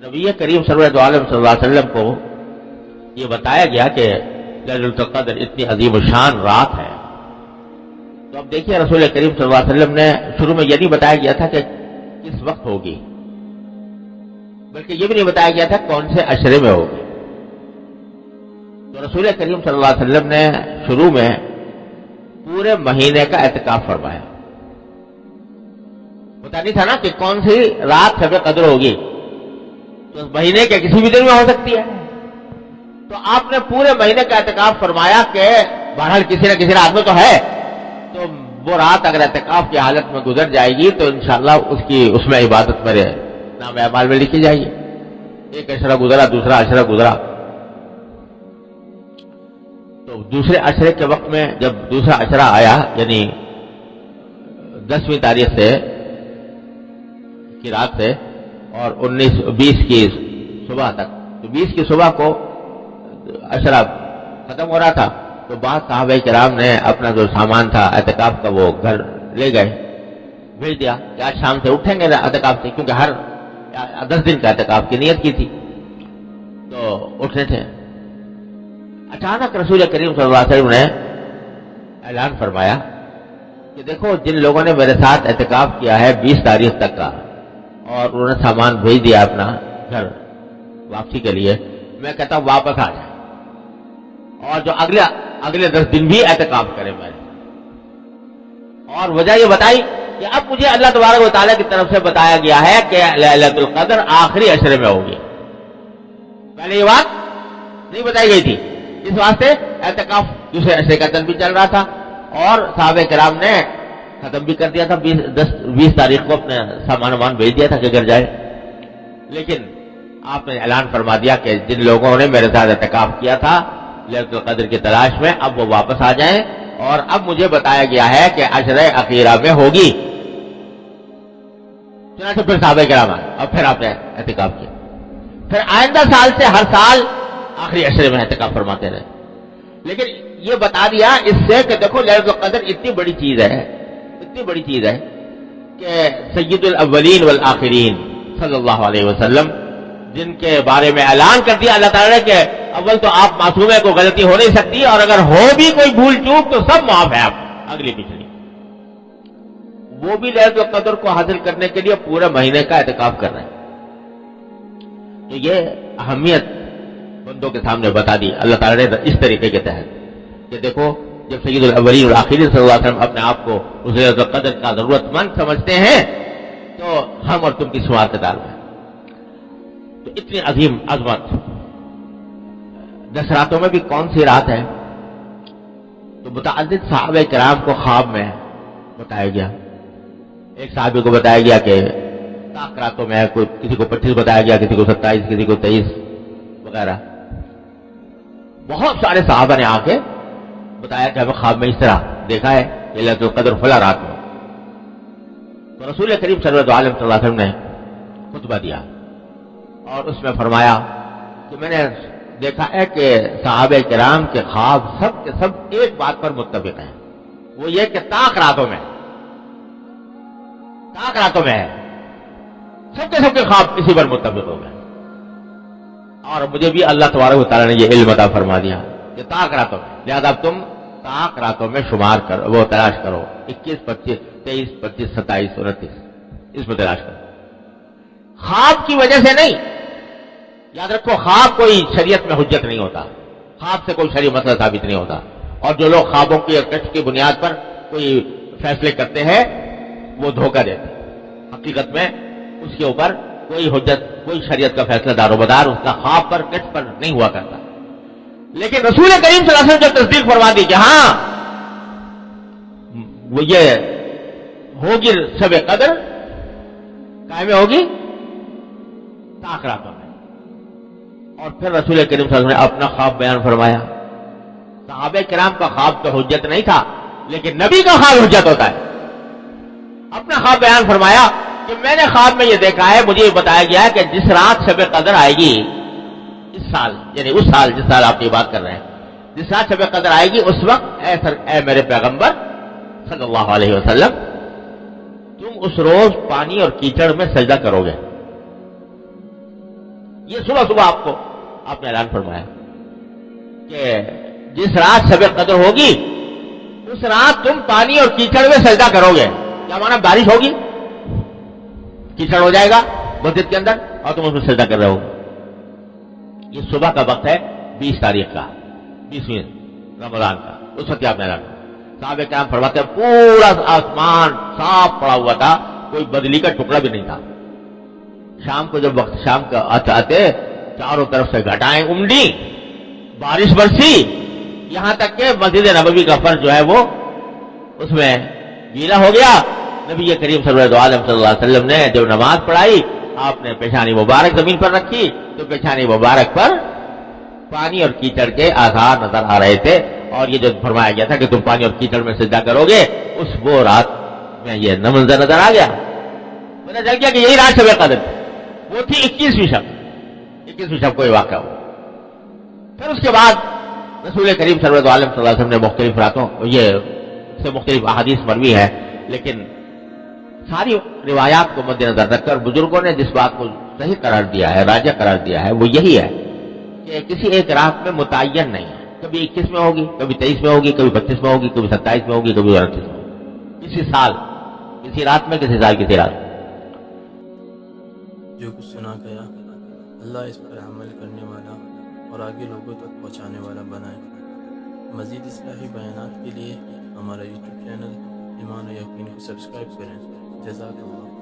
نبی کریم صلی اللہ علیہ وسلم کو یہ بتایا گیا کہ لیلۃ القدر اتنی عظیم الشان رات ہے، تو اب دیکھیے رسول کریم صلی اللہ علیہ وسلم نے شروع میں یہ نہیں بتایا گیا تھا کہ کس وقت ہوگی، بلکہ یہ بھی نہیں بتایا گیا تھا کون سے عشرے میں ہوگی۔ تو رسول کریم صلی اللہ علیہ وسلم نے شروع میں پورے مہینے کا اعتکاف فرمایا، پتا نہیں تھا نا کہ کون سی رات شب قدر ہوگی، تو اس مہینے کے کسی بھی دن میں ہو سکتی ہے، تو آپ نے پورے مہینے کا اعتکاف فرمایا کہ بہرحال کسی نہ کسی رات میں تو ہے، تو وہ رات اگر اعتکاف کی حالت میں گزر جائے گی تو انشاءاللہ اس میں عبادت میرے نام اعمال میں لکھی جائے گی۔ ایک عشرہ گزرا، دوسرا عشرہ گزرا، تو دوسرے عشرے کے وقت میں جب دوسرا عشرہ آیا، یعنی 10ویں تاریخ سے کی رات سے اور 20 کی صبح تک، تو 20 کی صبح کو عشرہ ختم ہو رہا تھا، تو بعض صحابہ کرام نے اپنا جو سامان تھا اعتکاف کا وہ گھر لے گئے، بھیج دیا کہ آج شام سے اٹھیں گے اعتکاف سے، کیونکہ ہر 10 دن کا اعتکاف کی نیت کی تھی، تو اٹھنے تھے۔ اچانک رسول کریم صلی اللہ علیہ وسلم نے اعلان فرمایا کہ دیکھو جن لوگوں نے میرے ساتھ اعتکاف کیا ہے 20 تاریخ تک کا، اور انہوں نے سامان بھیج دیا اپنا گھر واپسی کے لیے، میں کہتا ہوں واپس آ جائیں، اور جو اگلے 10 دن بھی اعتکاف کرے میرے، اور وجہ یہ بتائی کہ اب مجھے اللہ تبارک و تعالیٰ کی طرف سے بتایا گیا ہے کہ لیلۃ القدر آخری عشرے میں ہوگی۔ پہلے یہ بات نہیں بتائی گئی تھی، اس واسطے اعتکاف دوسرے عشرے کا دن بھی چل رہا تھا، اور صحابہ کرام نے ختم بھی کر دیا تھا، 20 تاریخ کو اپنے سامان بھیج دیا تھا کہ گھر جائے، لیکن آپ نے اعلان فرما دیا کہ جن لوگوں نے میرے ساتھ اعتکاف کیا تھا لیلۃ القدر کی تلاش میں، اب وہ واپس آ جائیں، اور اب مجھے بتایا گیا ہے کہ عشرہ اخیرہ میں ہوگی۔ چنانچہ پھر صحابہ کرام آئے اور پھر آپ نے اعتکاف کیا، پھر آئندہ سال سے ہر سال آخری عشرے میں اعتکاف فرماتے رہے، لیکن یہ بتا دیا اس سے کہ دیکھو لیلۃ القدر اتنی بڑی چیز ہے، اتنی بڑی چیز ہے کہ سید الاولین والآخرین صلی اللہ علیہ وسلم جن کے بارے میں اعلان کر دیا اللہ تعالیٰ نے کہ اول تو آپ معصوم ہیں، کوئی غلطی ہو نہیں سکتی، اور اگر ہو بھی کوئی بھول چوک تو سب معاف ہے آپ اگلی پچھلی، وہ بھی لیلۃ القدر کو حاصل کرنے کے لیے پورے مہینے کا اعتکاف کر رہے ہیں۔ تو یہ اہمیت بندوں کے سامنے بتا دی اللہ تعالیٰ نے اس طریقے کے تحت کہ دیکھو جب سید الاولین والآخرین صلی اللہ علیہ وسلم اپنے آپ کو اس لیلۃ القدر کا ضرورت مند سمجھتے ہیں، تو ہم اور تم کی شمار کے دار میں۔ تو اتنی عظیم عظمت 10 راتوں میں بھی کون سی رات ہے؟ تو متعدد صحابہ کرام کو خواب میں بتایا گیا، ایک صحابی کو بتایا گیا کہ طاق راتوں میں ہے، کسی کو 25 بتایا گیا، کسی کو 27، کسی کو 23 وغیرہ۔ بہت سارے صحابہ نے آ کے بتایا کہ ہمیں خواب میں اس طرح دیکھا ہے کہ لیلۃ القدر فلاں رات میں۔ تو رسول کریم صلی اللہ علیہ وسلم نے خطبہ دیا اور اس میں فرمایا کہ میں نے دیکھا ہے کہ صحابہ کرام کے خواب سب کے سب ایک بات پر متفق ہیں، وہ یہ کہ طاق راتوں میں ہے، سب کے خواب اسی پر متفق ہو گئے، اور مجھے بھی اللہ تبارک و تعالیٰ نے یہ علم عطا فرما دیا کہ طاق راتوں میں، لہذا تم طاق راتوں میں شمار کرو، وہ تلاش کرو، 21، 25، 23، 25، 27، 29 اس میں تلاش کرو، خواب کی وجہ سے نہیں۔ یاد رکھو خواب کوئی شریعت میں حجت نہیں ہوتا، خواب سے کوئی شرعی مسئلہ ثابت نہیں ہوتا، اور جو لوگ خوابوں کی کشف کی بنیاد پر کوئی فیصلے کرتے ہیں وہ دھوکہ دیتے ہیں، حقیقت میں اس کے اوپر کوئی حجت، کوئی شریعت کا فیصلہ دار و مدار اس کا خواب پر کشف پر نہیں ہوا کرتا۔ لیکن رسول کریم صلی اللہ علیہ وسلم جو تصدیق فرما دی کہ ہاں وہ یہ ہوگی شب قدر قائم ہوگی طاق راتوں میں، اور پھر رسول کریم صلی اللہ علیہ وسلم نے اپنا خواب بیان فرمایا۔ صحابہ کرام کا خواب تو حجت نہیں تھا، لیکن نبی کا خواب حجت ہوتا ہے۔ اپنا خواب بیان فرمایا کہ میں نے خواب میں یہ دیکھا ہے، مجھے یہ بتایا گیا ہے کہ جس رات شب قدر آئے گی اس سال، یعنی اس سال جس سال آپ کی بات کر رہے ہیں، جس رات شب قدر آئے گی اس وقت اے میرے پیغمبر صلی اللہ علیہ وسلم، تم اس روز پانی اور کیچڑ میں سجدہ کرو گے، یہ صبح صبح آپ نے اعلان فرمایا کہ جس رات شب قدر ہوگی اس رات تم پانی اور کیچڑ میں سجدہ کرو گے. کیا مانا؟ بارش ہوگی، کیچڑ ہو جائے گا مسجد کے اندر اور تم اس میں سجدہ کر رہے ہو. یہ صبح کا وقت ہے 20 تاریخ کا، 20ویں رمضان کا. اس وقت آپ نے اعلان صحابہ کرام فرماتے ہیں پورا آسمان صاف پڑا ہوا تھا، کوئی بدلی کا ٹکڑا بھی نہیں تھا. شام کو جب وقت شام کا آتے چاروں طرف سے گھٹائیں امڈی، بارش برسی، یہاں تک کہ مسجد نبوی کا فرش جو ہے وہ اس میں گیلا ہو گیا. نبی کریم صلی اللہ علیہ وسلم نے جب نماز پڑھائی آپ نے پیشانی مبارک زمین پر رکھی تو پیشانی مبارک پر پانی اور کیچڑ کے آثار نظر آ رہے تھے. اور یہ جو فرمایا گیا تھا کہ تم پانی اور کیچڑ میں سجدہ کرو گے، اس وہ رات میں یہ منظر نظر آ گیا. پتہ چل گیا کہ یہی رات شب قدر وہ تھی 21ویں شب کو یہ واقعہ ہوا. پھر اس کے بعد رسول کریم صلی اللہ علیہ وسلم نے مختلف راتوں یہ سے مختلف احادیث مروی ہے، لیکن ساری روایات کو مد نظر رکھ کر بزرگوں نے جس بات کو صحیح قرار دیا ہے، راجح قرار دیا ہے، وہ یہی ہے کہ کسی ایک رات میں متعین نہیں ہے. کبھی 21 میں ہوگی، کبھی 23 میں ہوگی، کبھی 25 میں ہوگی، کبھی 27 میں ہوگی، کبھی 29 میں ہوگی. کسی سال کسی رات میں، کسی سال کسی رات میں. جو کچھ سنا گیا اللہ اس پر عمل کرنے والا اور آگے لوگوں تک پہنچانے والا بنائے. مزید اصلاحی بیانات کے لیے ہمارا یوٹیوب چینل ایمان و یقین کو سبسکرائب کریں. جزاک اللہ.